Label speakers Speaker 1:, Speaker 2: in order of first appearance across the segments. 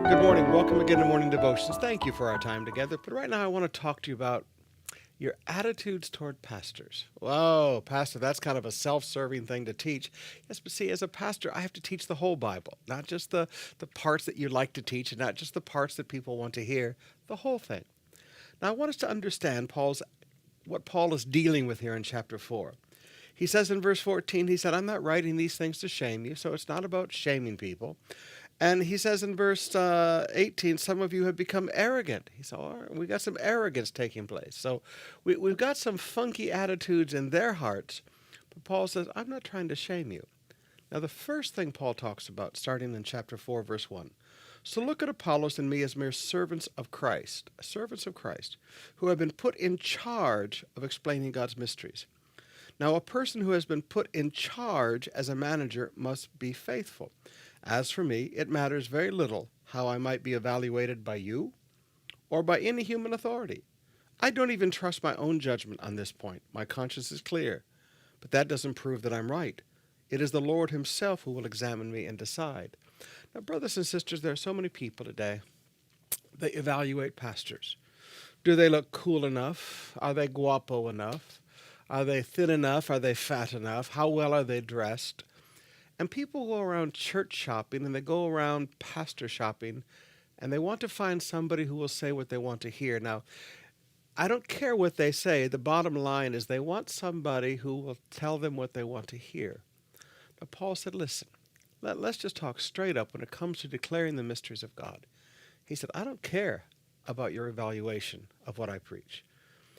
Speaker 1: Good morning. Welcome again to Morning Devotions. Thank you for our time together. But right now, I want to talk to you about your attitudes toward pastors. Whoa, pastor, that's kind of a self-serving thing to teach. Yes, but see, as a pastor, I have to teach the whole Bible, not just the parts that you like to teach and not just the parts that people want to hear, the whole thing. Now, I want us to understand what Paul is dealing with here in chapter 4. He says in verse 14, he said, I'm not writing these things to shame you, so it's not about shaming people. And he says in verse 18, some of you have become arrogant. He said, all right, we got some arrogance taking place. So we've got some funky attitudes in their hearts. But Paul says, I'm not trying to shame you. Now, the first thing Paul talks about, starting in chapter 4, verse 1. So look at Apollos and me as mere servants of Christ, who have been put in charge of explaining God's mysteries. Now, a person who has been put in charge as a manager must be faithful. As for me, it matters very little how I might be evaluated by you or by any human authority. I don't even trust my own judgment on this point. My conscience is clear, but that doesn't prove that I'm right. It is the Lord himself who will examine me and decide. Now, brothers and sisters, there are so many people today that evaluate pastors. Do they look cool enough? Are they guapo enough? Are they thin enough? Are they fat enough? How well are they dressed? And people go around church shopping and they go around pastor shopping and they want to find somebody who will say what they want to hear. Now, I don't care what they say. The bottom line is they want somebody who will tell them what they want to hear. But Paul said, listen, let's just talk straight up when it comes to declaring the mysteries of God. He said, I don't care about your evaluation of what I preach.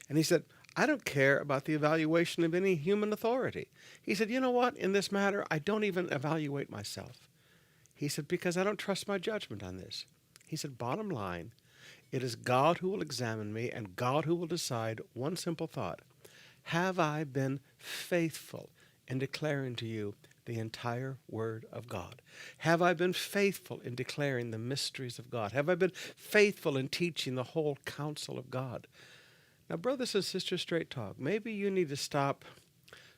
Speaker 1: And he said, I don't care about the evaluation of any human authority. He said, you know what? In this matter, I don't even evaluate myself. He said, because I don't trust my judgment on this. He said, bottom line, it is God who will examine me and God who will decide one simple thought. Have I been faithful in declaring to you the entire Word of God? Have I been faithful in declaring the mysteries of God? Have I been faithful in teaching the whole counsel of God? Now, brothers and sisters, straight talk. Maybe you need to stop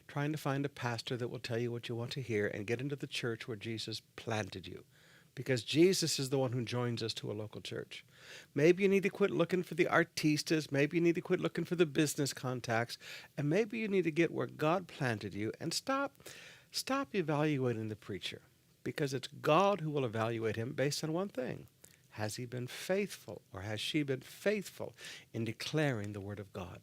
Speaker 1: trying to find a pastor that will tell you what you want to hear and get into the church where Jesus planted you, because Jesus is the one who joins us to a local church. Maybe you need to quit looking for the artistas. Maybe you need to quit looking for the business contacts. And maybe you need to get where God planted you and stop evaluating the preacher, because it's God who will evaluate him based on one thing. Has he been faithful or has she been faithful in declaring the Word of God?